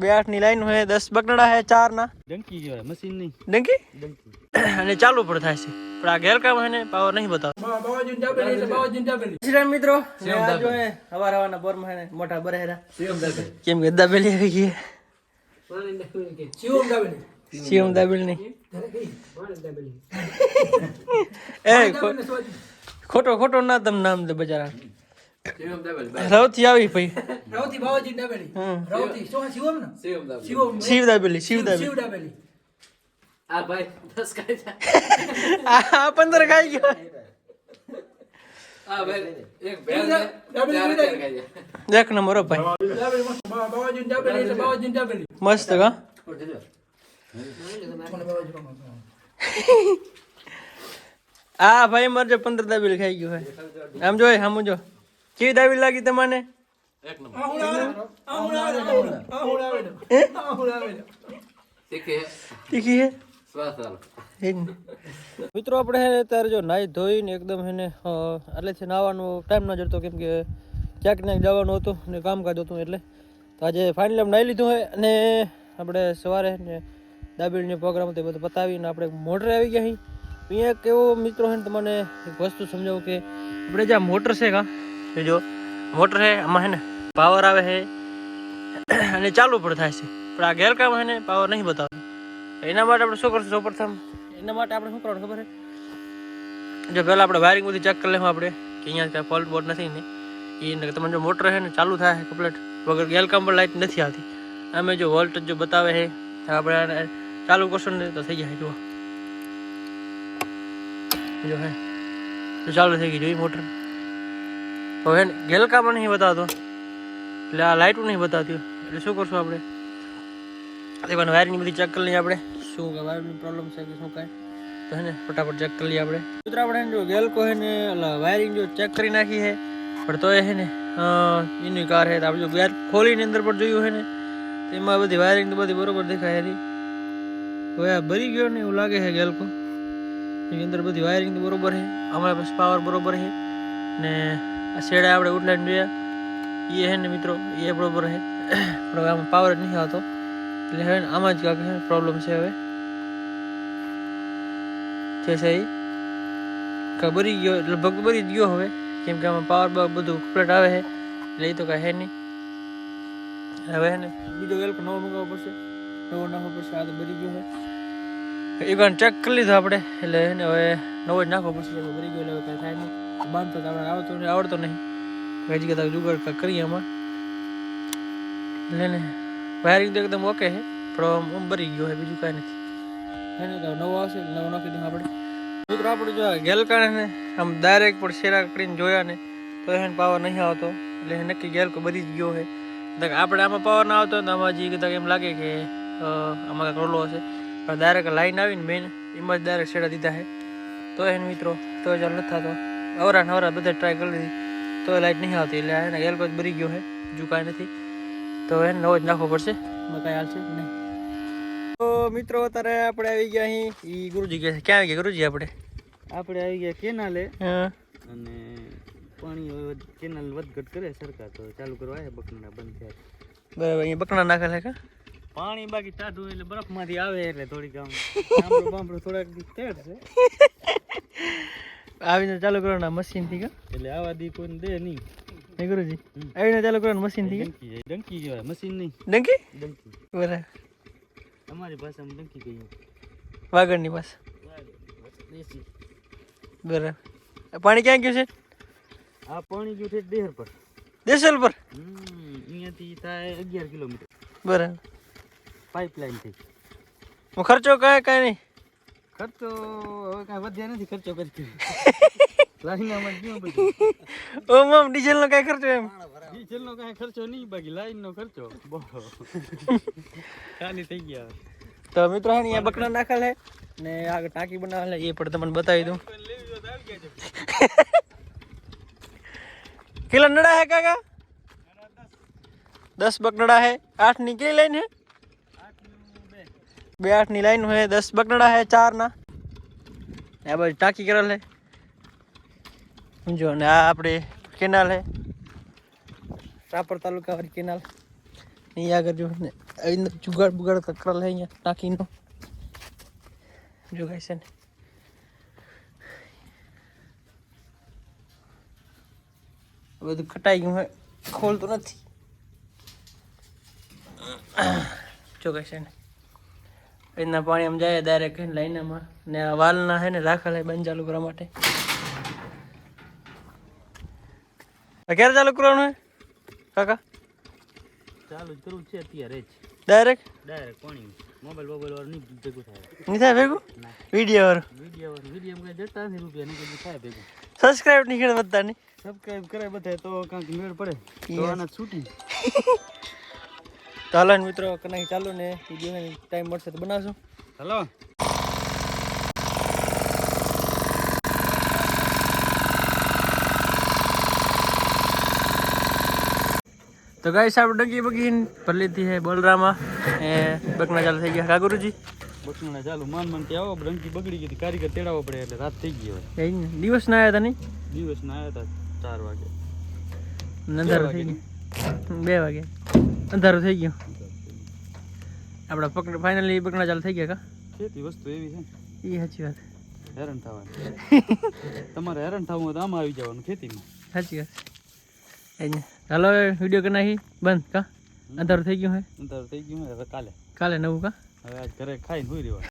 2 8 ની લાઈન है 10 બકનડા है 4 ના ડંકી કહેવાય મશીન નહીં ડંકી ડંકી અને ચાલુ પણ થાય છે પણ આ ગેરકામ હે ને પાવર નહીં બતાવતો શ્રી મિત્રો આ જો હે હવાર હવારના બોરમાં હે ને મોટા બરેરા કેમ કે દાબેલી આવી ગઈ શિવમ દાબેલી નહીં એ ખોટો ખોટો ના તમ નામ દે બજારા રવથી આવી ભાઈ રવથી બાવાજી દાબેલી રવથી શિવમ ને શિવ દાબેલી આ ભાઈ 10 ખાઈ જાય આ 15 ખાઈ ગયો આ ભાઈ એક ભેળ ખાઈ જાય એક નંબર હો ભાઈ બાવાજી દાબેલી મસ્ત કા આ ભાઈ મારે 15 દાબેલી ખાઈ ગયો હે આમ જો આમ જો કેવી દાબેલી લાગી તમને એક નંબર તીખી હે મિત્રો આપણે અત્યારે જો નાઈ ધોઈને એકદમ એને એટલે નાવાનો ટાઈમ ના જડતો કેમ કે ક્યાંક ને જવાનું હતું ને કામકાજ હતું એટલે તો આજે ફાઇનલી નાઈ લીધું હોય અને આપણે સવારે ને દાબેલીનો પ્રોગ્રામ હતો એ બધું પતાવીને આપણે મોટર આવી ગયા અહીંયા એક એવો મિત્રો છે ને તમને એક વસ્તુ સમજાવું કે આપણે જ્યાં મોટર છે કા એ જો મોટર છે આમાં છે ને પાવર આવે છે અને ચાલુ પણ થાય છે પણ આ ગેરકામ છે ને પાવર નહીં બતાવતો એના માટે આપણે શું કરશું સૌપ્રથમ એના માટે આપણે શું કરવાનું ખબર છે જો પહેલાં આપણે વાયરિંગ બધી ચેક કરી લેવું આપણે કે અહીંયા કાંઈ ફોલ્ટ બોલ્ટ નથી ને એ તમને જો મોટર છે ને ચાલુ થાય કમ્પ્લીટ વગર ગેરકામ પર લાઇટ નથી આવતી અમે જો વોલ્ટેજ જો બતાવે છે આપણે ચાલુ કરશું ને તો થઈ જાય જુઓ જો હે તો ચાલુ થઈ ગઈ જોઈ મોટર તો હે ને ગેરકામ નહીં બતાવતો એટલે આ લાઇટું નહીં બતાવતી એટલે શું કરશું આપણે પણ વાયરની બધી ચેક કરી લઈએ આપણે શું કે વાયરની પ્રોબ્લેમ છે કે શું કાંઈ તો હે ને ફટાફટ ચેક કરી લઈએ આપણે મિત્રો આપણે જો ગેલકો હે ને વાયરિંગ જો ચેક કરી નાખી છે પણ તો એ હે ને એની કાર છે આપણે જો ગેર ખોલીને અંદર પણ જોયું છે ને એમાં બધી વાયરિંગ તો બધી બરોબર દેખાય હતી હવે આ ભરી ગયો ને એવું લાગે છે ગેલકો એની અંદર બધી વાયરિંગ તો બરોબર છે અમારા પાસે પાવર બરોબર છે ને આ શેડા આપણે ઉઠલાઈને જોયા એ હે ને મિત્રો એ બરોબર છે પણ હવે આમાં પાવર જ નથી આવતો એટલે હવે આમાં જ કાંઈક પ્રોબ્લેમ છે હવે છે સહી બરી ગયો લગભગ બરી જ ગયો હવે કેમ કે આમાં પાવર બધું કમ્પ્લીટ આવે છે એટલે એ તો કાંઈ હે નહીં હવે હે ને બીજો વેલકો નવો મંગાવવો પડશે નવો નાખવો પડશે આ તો બરી ગયો છે એક વાર ચેક કરી લીધો આપણે એટલે હે ને હવે નવો જ નાખવો પડશે બરી ગયો એટલે હવે કાંઈ થાય નહીં બાંધતો તો આપણે આવડતો નહીં હજી કદાચ જુગાડ કરીએ આમાં એટલે ને વાયરિંગ તો એકદમ ઓકે છે પણ બરી ગયો છે બીજું કાંઈ નથી હે ને નવો આવશે નવો નાખી દઉં આપણે મિત્રો આપણે જો ગેલકા ને આમ ડાયરેક્ટ પણ શેરા કરીને જોયા ને તો એને પાવર નહીં આવતો એટલે નક્કી ગેલકો બધી જ ગયો છે આપણે આમાં પાવર ના આવતો તો આમાં હજી કદાચ એમ લાગે કે આમાં કાંઈક રોલો હશે પણ ડાયરેક્ટ લાઈન આવીને મેન એમાં જ ડાયરેક્ટ શેડા દીધા છે તો એને મિત્રો તો ચાલ નથી થતો અવરા બધા ટ્રાય કરી લીધી તો લાઈટ નહીં આવતી એટલે એને ગેલકો જ બરી ગયો છે બીજું કાંઈ નથી તો એને નવો જ નાખવો પડશે એમાં કાંઈ હાલશે નહીં તો મિત્રો અત્યારે આપણે આવી ગયા અહીં એ ગુરુજી ગયા છે ક્યાં આવી ગયા ગુરુજી આપણે આવી ગયા કેનાલે હા અને પાણી કેનાલ વધઘટ કરે સરકાર તો ચાલુ કરવા આવે બકણા બંધ થયા બરાબર અહીંયા બકણા નાખેલા છે કા પાણી બાકી ટાઢું એટલે બરફમાંથી આવે એટલે થોડીક આમ બાંભડું થોડાક તેડ છે આવીને ચાલુ કરવાના મશીનથી કા એટલે આવા દી કોઈને દે નહીં હે ગુરુજી આવીને ચાલુ કરવાના મશીનથી ડંકી કહેવાય મશીન નહીં ડંકી ડંકી બરાબર અમારી ભાષામાં ડંકી કહીએ વાગડની પાસે બરાબર પાણી ક્યાં ગયું છે આ પાણી ગયું છે દેહર પર દેસલ પર અહીંયાથી થાય 11 કિલોમીટર બરાબર પાઇપલાઇન થી ખર્ચો કાંઈ નહીં ખર્ચો હવે કાંઈ વધ્યા નથી ખર્ચો કરી લાઈનમાં ગયો બધું ઓમ ડીઝલનો કાંઈ ખર્ચો એમ ડીઝલનો કાંઈ ખર્ચો નહીં બાકી લાઈનનો ખર્ચો બહુ ખાલી થઈ ગયા તો મિત્રો હે અહીંયા બકરા નાખેલ હે ને આગળ ટાંકી બનાવેલ એ પણ તમને બતાવી દઉં કેટલા નડા હે કાકા 10 બકનડા હે 8 ની કઈ લાઈન હે 2 8 ની લાઈન હે 10 બકનડા હે 4 ના આ બાજુ ટાંકી કરેલ હે સમજો ને આ આપણે કેનાલ હે રાપર તાલુકા વાળી કેનાલ અહીંયા આગળ જો ને અંદર જુગાડ બુગાડ કકરા અહીંયા ટાંકીનો જો ગાઈસ છે ને બધું ખટાઈ ગયું હોય ખોલતું નથી જો ગાઈસ છે ને એના પાણી આમ જાય ડાયરેક્ટ લાઈનમાં ને આ વાલના હે ને રાખેલા બંધ ચાલુ કરવા માટે ક્યારે ચાલુ કરવાનું હે કાકા ચાલુ જ કરવું છે અત્યારે જ ડાયરેક્ટ પાણી મોબાઈલ વાળું નહીં ભેગું થાય નહીં થાય ભેગું વિડીયો વાળું વિડીયો કઈ જતા નથી રૂપિયા નહીં કઈ થાય ભેગું સબસ્ક્રાઇબ નહીં કરે બધા ની સબસ્ક્રાઇબ કરે બધા તો કાંઈક મેળ પડે તો આના છૂટી તો હાલો ને મિત્રો કનાઈ ચાલુ ને વિડીયો ટાઈમ મળશે તો બનાવશું હલો તો ગાઈસ આપણે ડગી બગી ભર લીધી છે બોલરામાં એ બકના ચાલુ થઈ ગયા કા ગુરુજી બકના ચાલુ માન ત્યાં આવો રંગી બગડી ગઈ કારીગર તેડાવવો પડે એટલે રાત થઈ ગઈ હવે દિવસ ના આવ્યા હતા નહીં દિવસ ના આવ્યા હતા 4 વાગે અંધારું થઈ ગયું 2 વાગે અંધારું થઈ ગયું આપણા પકડ ફાઇનલી બકના ચાલુ થઈ ગયા કા ખેતી વસ્તુ એવી છે એ સાચી વાત હેરાન થવાનું તમારે હેરાન થવું હોય તો આમાં આવી જવાનું ખેતીમાં સાચી વાત હાલો વિડીયો કરી નાખી બંધ કા અંધારું થઈ ગયું હે અંધારું થઈ ગયું હવે કાલે કાલે નવું કા હવે આજ ઘરે ખાઈને સુઈ રહેવાનું